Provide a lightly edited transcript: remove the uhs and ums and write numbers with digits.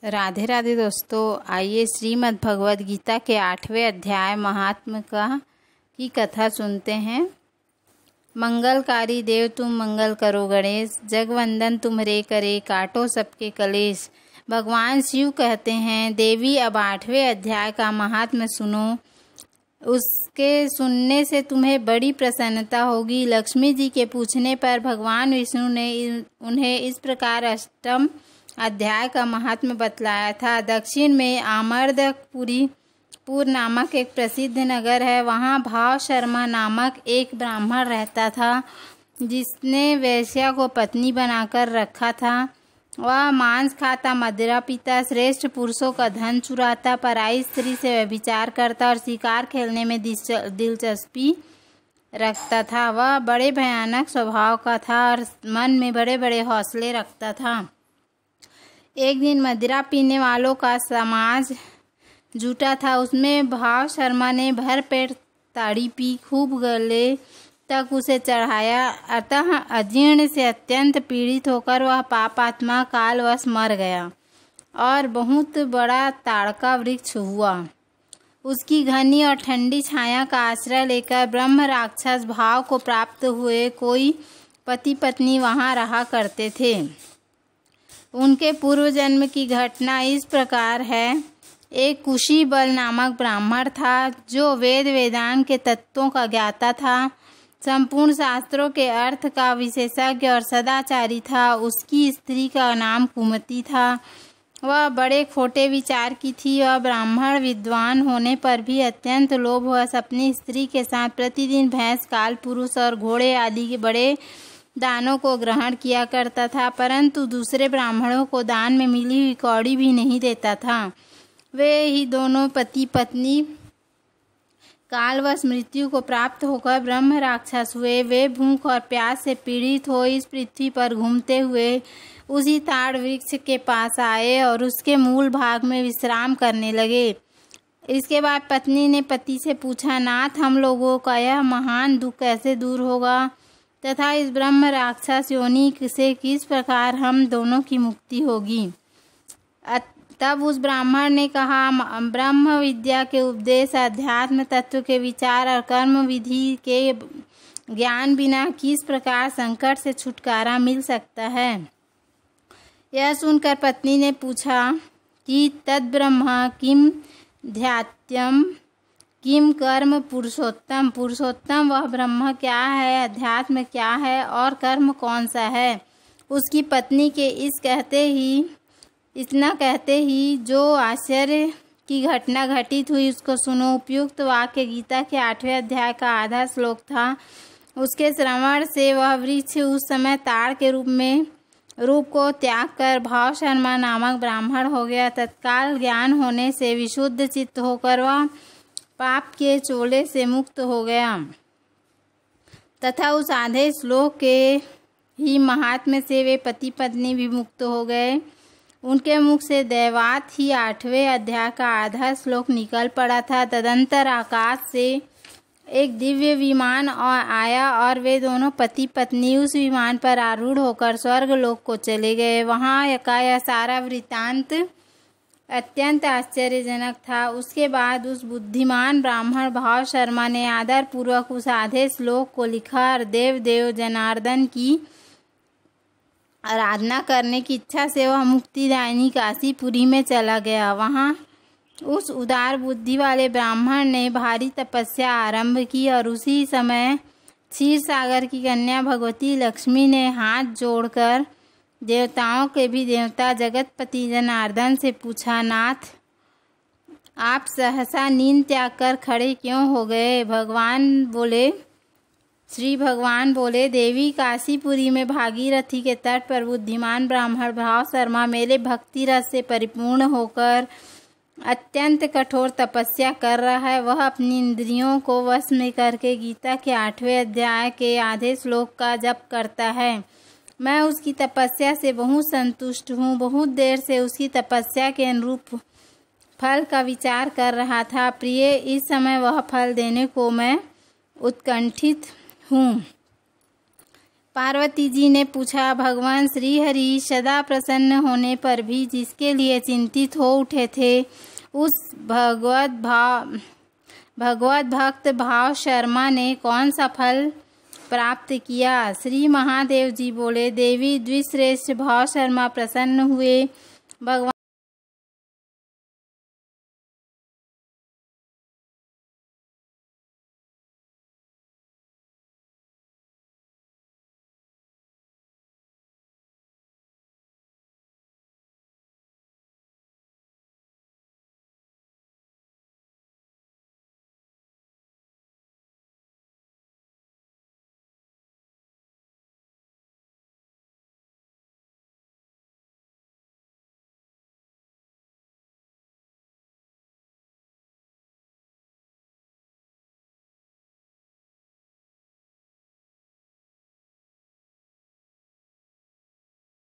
राधे राधे दोस्तों, आइए श्रीमद् भगवद गीता के 8वें अध्याय महात्म की कथा सुनते हैं। मंगलकारी देव तुम मंगल करो गणेश, जगवंदन तुम्हारे करे काटो सबके कलेश। भगवान शिव कहते हैं, देवी अब 8वें अध्याय का महात्म सुनो। उसके सुनने से तुम्हें बड़ी प्रसन्नता होगी। लक्ष्मी जी के पूछने पर भगवान विष्णु ने उन्हें इस प्रकार अष्टम अध्याय का महात्म्य बतलाया था। दक्षिण में आमर्दपुर नामक एक प्रसिद्ध नगर है। वहाँ भाव शर्मा नामक एक ब्राह्मण रहता था, जिसने वेश्या को पत्नी बनाकर रखा था। वह मांस खाता, मदिरा पीता, श्रेष्ठ पुरुषों का धन चुराता, पराई स्त्री से व्यभिचार करता और शिकार खेलने में दिलचस्पी रखता था। वह बड़े भयानक स्वभाव का था और मन में बड़े बड़े हौसले रखता था। एक दिन मदिरा पीने वालों का समाज जुटा था। उसमें भाव शर्मा ने भर पेट ताड़ी पी खूब गले तक उसे चढ़ाया। अतः अजीर्ण से अत्यंत पीड़ित होकर वह पापात्मा कालवश मर गया और बहुत बड़ा ताड़का वृक्ष हुआ। उसकी घनी और ठंडी छाया का आश्रय लेकर ब्रह्म राक्षस भाव को प्राप्त हुए कोई पति पत्नी वहां रहा करते थे। उनके पूर्व जन्म की घटना इस प्रकार है। एक कुशी बल नामक ब्राह्मण था, जो वेद वेदांत के तत्वों का ज्ञाता था, संपूर्ण शास्त्रों के अर्थ का विशेषज्ञ और सदाचारी था। उसकी स्त्री का नाम कुमति था। वह बड़े खोटे विचार की थी और ब्राह्मण विद्वान होने पर भी अत्यंत लोभवश अपनी स्त्री के साथ प्रतिदिन भैंस, काल पुरुष और घोड़े आदि के बड़े दानों को ग्रहण किया करता था, परंतु दूसरे ब्राह्मणों को दान में मिली हुई कौड़ी भी नहीं देता था। वे ही दोनों पति पत्नी कालवश मृत्यु को प्राप्त होकर ब्रह्म राक्षस हुए। वे भूख और प्यास से पीड़ित हो इस पृथ्वी पर घूमते हुए उसी ताड़ वृक्ष के पास आए और उसके मूल भाग में विश्राम करने लगे। इसके बाद पत्नी ने पति से पूछा, नाथ, हम लोगों का यह महान दुख कैसे दूर होगा तथा इस ब्रह्म राक्षस योनि से किस प्रकार हम दोनों की मुक्ति होगी। तब उस ब्राह्मण ने कहा, ब्रह्म विद्या के उपदेश, अध्यात्म तत्व के विचार और कर्म विधि के ज्ञान बिना किस प्रकार संकट से छुटकारा मिल सकता है। यह सुनकर पत्नी ने पूछा कि तद ब्रह्म किम ध्यात्यम किम कर्म पुरुषोत्तम। पुरुषोत्तम वह ब्रह्म क्या है, अध्यात्म क्या है और कर्म कौन सा है। उसकी पत्नी के इतना कहते ही जो आश्चर्य की घटना घटित हुई उसको सुनो। उपयुक्त वाक्य गीता के 8वें अध्याय का आधा श्लोक था। उसके श्रवण से वह वृक्ष उस समय ताड़ के रूप को त्याग कर भाव शर्मा नामक ब्राह्मण हो गया। तत्काल ज्ञान होने से विशुद्ध चित्त होकर वह पाप के चोले से मुक्त हो गया तथा उस आधे श्लोक के ही महात्म्य से वे पति पत्नी भी मुक्त हो गए। उनके मुख से दैवात ही 8वें अध्याय का आधा श्लोक निकल पड़ा था। तदंतर आकाश से एक दिव्य विमान आया और वे दोनों पति पत्नी उस विमान पर आरूढ़ होकर स्वर्ग लोक को चले गए। वहाँ का यह सारा वृत्तांत अत्यंत आश्चर्यजनक था। उसके बाद उस बुद्धिमान ब्राह्मण भाव शर्मा ने आदर पूर्वक उस आधे श्लोक को लिखा और देव जनार्दन की आराधना करने की इच्छा से वह मुक्तिदायिनी काशीपुरी में चला गया। वहाँ उस उदार बुद्धि वाले ब्राह्मण ने भारी तपस्या आरंभ की और उसी समय क्षीर सागर की कन्या भगवती लक्ष्मी ने हाथ जोड़कर देवताओं के भी देवता जगतपति जनार्दन से पूछा, नाथ, आप सहसा नींद त्याग कर खड़े क्यों हो गए। श्री भगवान बोले, देवी, काशीपुरी में भागीरथी के तट पर बुद्धिमान ब्राह्मण भाव शर्मा मेरे भक्ति रस से परिपूर्ण होकर अत्यंत कठोर तपस्या कर रहा है। वह अपनी इंद्रियों को वश में करके गीता के 8वें अध्याय के आधे श्लोक का जप करता है। मैं उसकी तपस्या से बहुत संतुष्ट हूँ। बहुत देर से उसकी तपस्या के अनुरूप फल का विचार कर रहा था। प्रिय, इस समय वह फल देने को मैं उत्कंठित हूँ। पार्वती जी ने पूछा, भगवान श्री हरि सदा प्रसन्न होने पर भी जिसके लिए चिंतित हो उठे थे, उस भगवत भक्त भाव शर्मा ने कौन सा फल प्राप्त किया? श्री महादेव जी बोले, देवी द्विश्रेष्ठ भाव शर्मा प्रसन्न हुए। भगवान